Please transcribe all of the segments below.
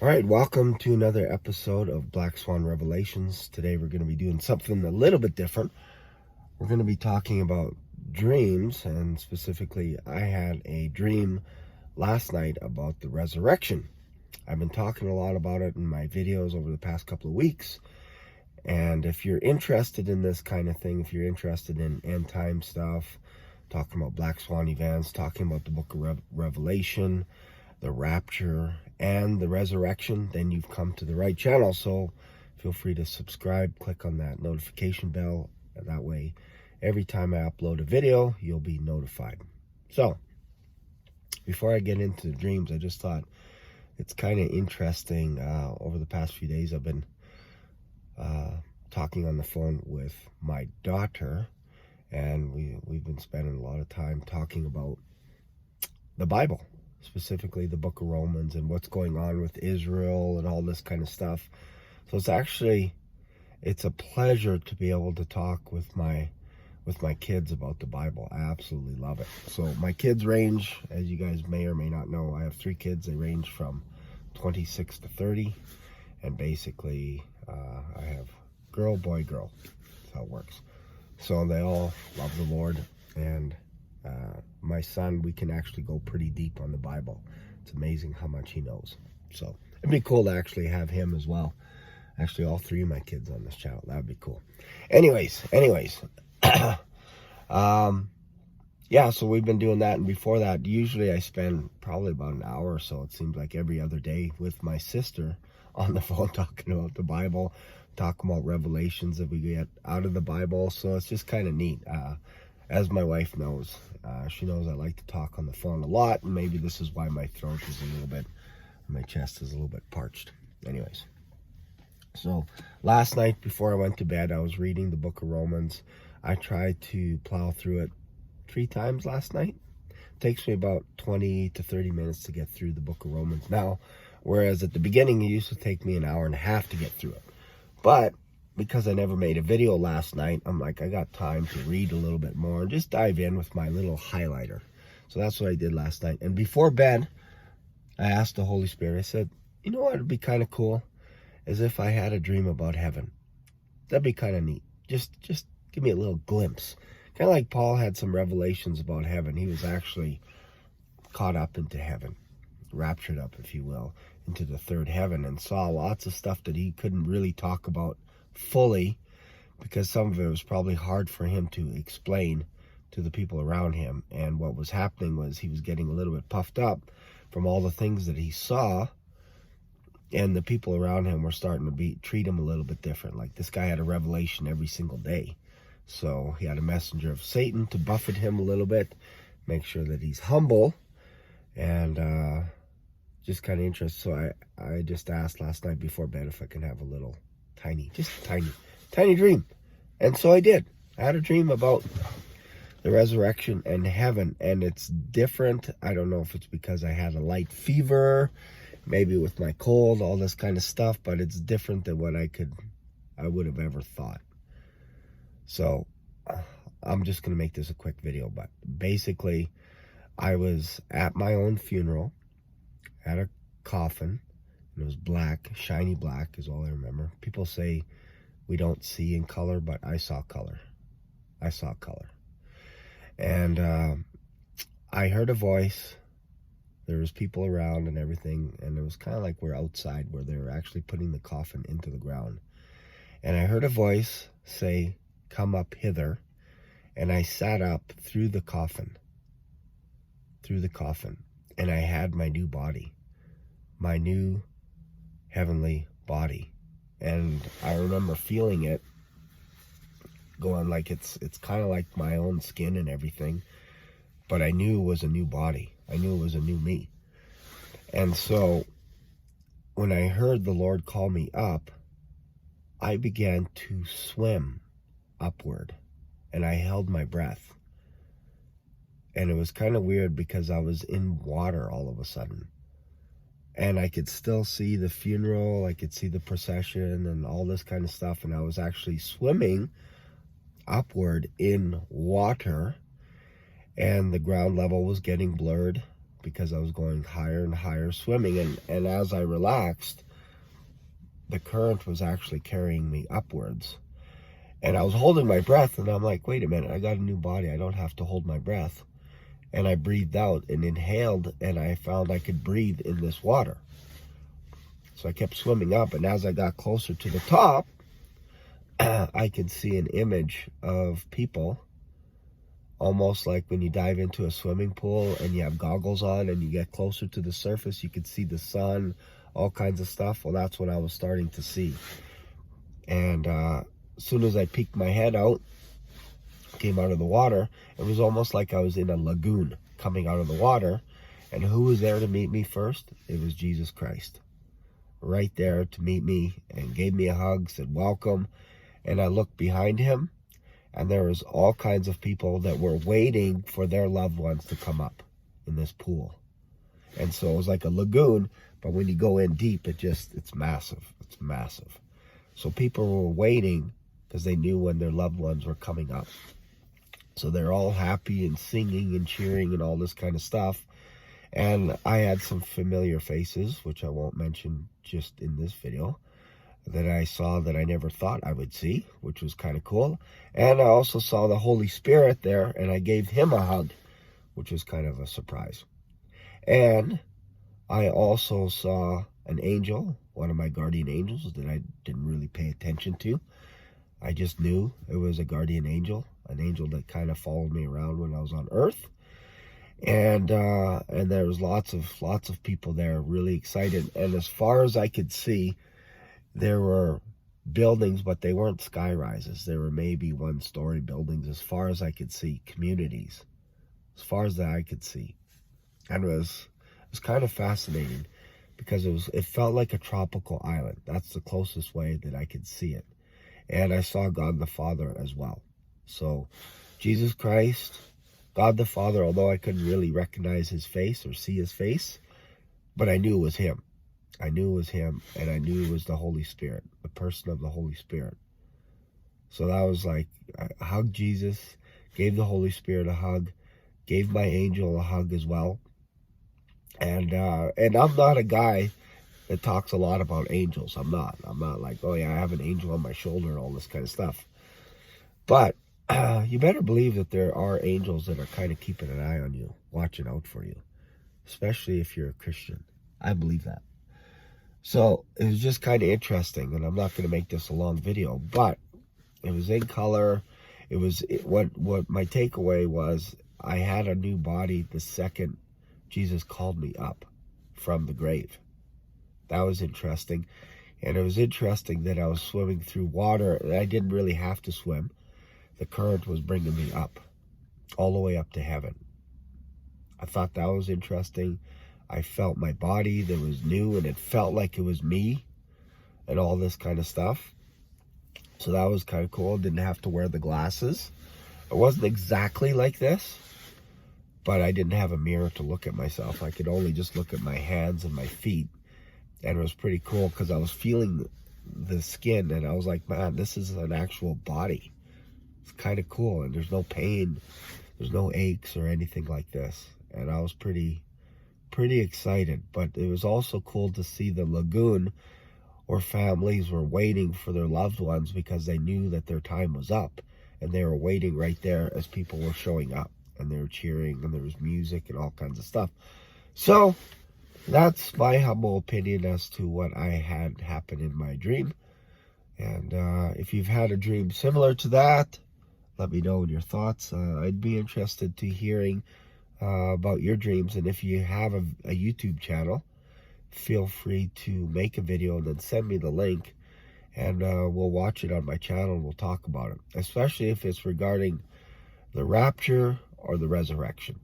All right, welcome to another episode of Black Swan Revelations. Today we're going to be doing something a little bit different. We're going to be talking about dreams, and specifically, I had a dream last night about the resurrection. I've been talking a lot about it in my videos over the past couple of weeks, and if you're interested in this kind of thing, if you're interested in end time stuff, talking about Black Swan events, talking about the book of Revelation, the rapture, and the resurrection, then you've come to the right channel. So feel free to subscribe, click on that notification bell. That way, every time I upload a video, you'll be notified. So before I get into the dreams, I just thought it's kind of interesting. Over the past few days, I've been talking on the phone with my daughter, and we've been spending a lot of time talking about the Bible, specifically the book of Romans and what's going on with Israel and all this kind of stuff. So it's a pleasure to be able to talk with my kids about the Bible. I absolutely love it. So my kids range, as you guys may or may not know, I have 3 kids. They range from 26 to 30, and basically I have girl, boy, girl. That's how it works. So they all love the Lord, and my son, we can actually go pretty deep on the Bible. It's amazing how much he knows. So it'd be cool to actually have him as well. Actually, all 3 of my kids on this channel. That'd be cool. Anyways. Yeah, so we've been doing that. And before that, usually I spend probably about an hour or so, it seems like every other day, with my sister on the phone talking about the Bible, talking about revelations that we get out of the Bible. So it's just kind of neat. As my wife knows, she knows I like to talk on the phone a lot, and maybe this is why my throat is a little bit, my chest is a little bit parched. Anyways, so last night before I went to bed, I was reading the book of Romans. I tried to plow through it 3 times last night. It takes me about 20 to 30 minutes to get through the book of Romans now, whereas at the beginning it used to take me an hour and a half to get through it. But because I never made a video last night, I'm like, I got time to read a little bit more and just dive in with my little highlighter. So that's what I did last night. And before bed, I asked the Holy Spirit, I said, you know what would be kind of cool? As if I had a dream about heaven. That'd be kind of neat. Just give me a little glimpse. Kind of like Paul had some revelations about heaven. He was actually caught up into heaven, raptured up, if you will, into the 3rd heaven, and saw lots of stuff that he couldn't really talk about fully, because some of it was probably hard for him to explain to the people around him. And what was happening was he was getting a little bit puffed up from all the things that he saw, and the people around him were starting to treat him a little bit different. Like, this guy had a revelation every single day, so he had a messenger of Satan to buffet him a little bit, make sure that he's humble, and just kind of interesting. So I just asked last night before bed if I can have a little tiny dream. And so I did. I had a dream about the resurrection and heaven, and it's different. I don't know if it's because I had a light fever, maybe with my cold, all this kind of stuff, but it's different than what I would have ever thought. So I'm just going to make this a quick video, but basically I was at my own funeral, at a coffin, and it was black, shiny black is all I remember. People say we don't see in color, but I saw color. I saw color. And I heard a voice. There was people around and everything, and it was kind of like we're outside where they were actually putting the coffin into the ground. And I heard a voice say, "Come up hither." And I sat up through the coffin, and I had my new body, my new heavenly body. And I remember feeling it, going like it's kind of like my own skin and everything, but I knew it was a new body. I knew it was a new me. And so when I heard the Lord call me up, I began to swim upward, and I held my breath. And it was kind of weird because I was in water all of a sudden. And I could still see the funeral, I could see the procession and all this kind of stuff. And I was actually swimming upward in water, and the ground level was getting blurred, because I was going higher and higher swimming. And as I relaxed, the current was actually carrying me upwards. And I was holding my breath, and I'm like, wait a minute, I got a new body. I don't have to hold my breath. And I breathed out and inhaled, and I found I could breathe in this water. So I kept swimming up, and as I got closer to the top, I could see an image of people, almost like when you dive into a swimming pool and you have goggles on and you get closer to the surface, you could see the sun, all kinds of stuff. Well, that's what I was starting to see. And as soon as I peeked my head out, came out of the water, it was almost like I was in a lagoon coming out of the water. And who was there to meet me first? It was Jesus Christ. Right there to meet me and gave me a hug, said welcome. And I looked behind him, and there was all kinds of people that were waiting for their loved ones to come up in this pool. And so it was like a lagoon, but when you go in deep, it's massive. It's massive. So people were waiting because they knew when their loved ones were coming up. So they're all happy and singing and cheering and all this kind of stuff. And I had some familiar faces, which I won't mention just in this video, that I saw that I never thought I would see, which was kind of cool. And I also saw the Holy Spirit there, and I gave him a hug, which was kind of a surprise. And I also saw an angel, one of my guardian angels that I didn't really pay attention to. I just knew it was a guardian angel, an angel that kind of followed me around when I was on Earth. And there was lots of people there, really excited. And as far as I could see, there were buildings, but they weren't sky rises. There were maybe one-story buildings, as far as I could see, communities, as far as that I could see. And it was kind of fascinating because it felt like a tropical island. That's the closest way that I could see it. And I saw God the Father as well. So Jesus Christ, God the Father, although I couldn't really recognize his face or see his face, but I knew it was him. I knew it was him, and I knew it was the Holy Spirit, the person of the Holy Spirit. So that was like, I hugged Jesus, gave the Holy Spirit a hug, gave my angel a hug as well. And I'm not a guy that talks a lot about angels. I'm not like, oh yeah, I have an angel on my shoulder and all this kind of stuff. But you better believe that there are angels that are kind of keeping an eye on you, watching out for you, especially if you're a Christian. I believe that. So it was just kind of interesting, and I'm not going to make this a long video, but it was in color. What my takeaway was, I had a new body the second Jesus called me up from the grave. That was interesting. And it was interesting that I was swimming through water, and I didn't really have to swim. The current was bringing me up, all the way up to heaven. I thought that was interesting. I felt my body that was new, and it felt like it was me and all this kind of stuff. So that was kind of cool. Didn't have to wear the glasses. It wasn't exactly like this, but I didn't have a mirror to look at myself. I could only just look at my hands and my feet. And it was pretty cool because I was feeling the skin, and I was like, man, this is an actual body. It's kind of cool, and there's no pain. There's no aches or anything like this. And I was pretty excited. But it was also cool to see the lagoon where families were waiting for their loved ones because they knew that their time was up, and they were waiting right there as people were showing up, and they were cheering, and there was music and all kinds of stuff. So that's my humble opinion as to what I had happen in my dream. And if you've had a dream similar to that, let me know your thoughts. I'd be interested to hearing about your dreams. And if you have a YouTube channel, feel free to make a video and then send me the link, and we'll watch it on my channel and we'll talk about it, especially if it's regarding the rapture or the resurrection.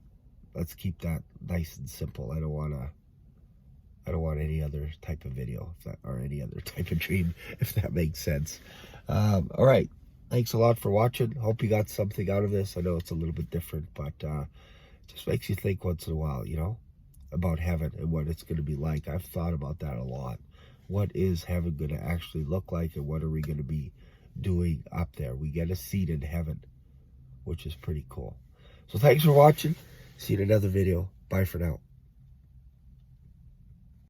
Let's keep that nice and simple. I don't want any other type of video or any other type of dream, if that makes sense. All right. Thanks a lot for watching. Hope you got something out of this. I know it's a little bit different, but it just makes you think once in a while, about heaven and what it's going to be like. I've thought about that a lot. What is heaven going to actually look like, and what are we going to be doing up there? We get a seat in heaven, which is pretty cool. So thanks for watching. See you in another video. Bye for now.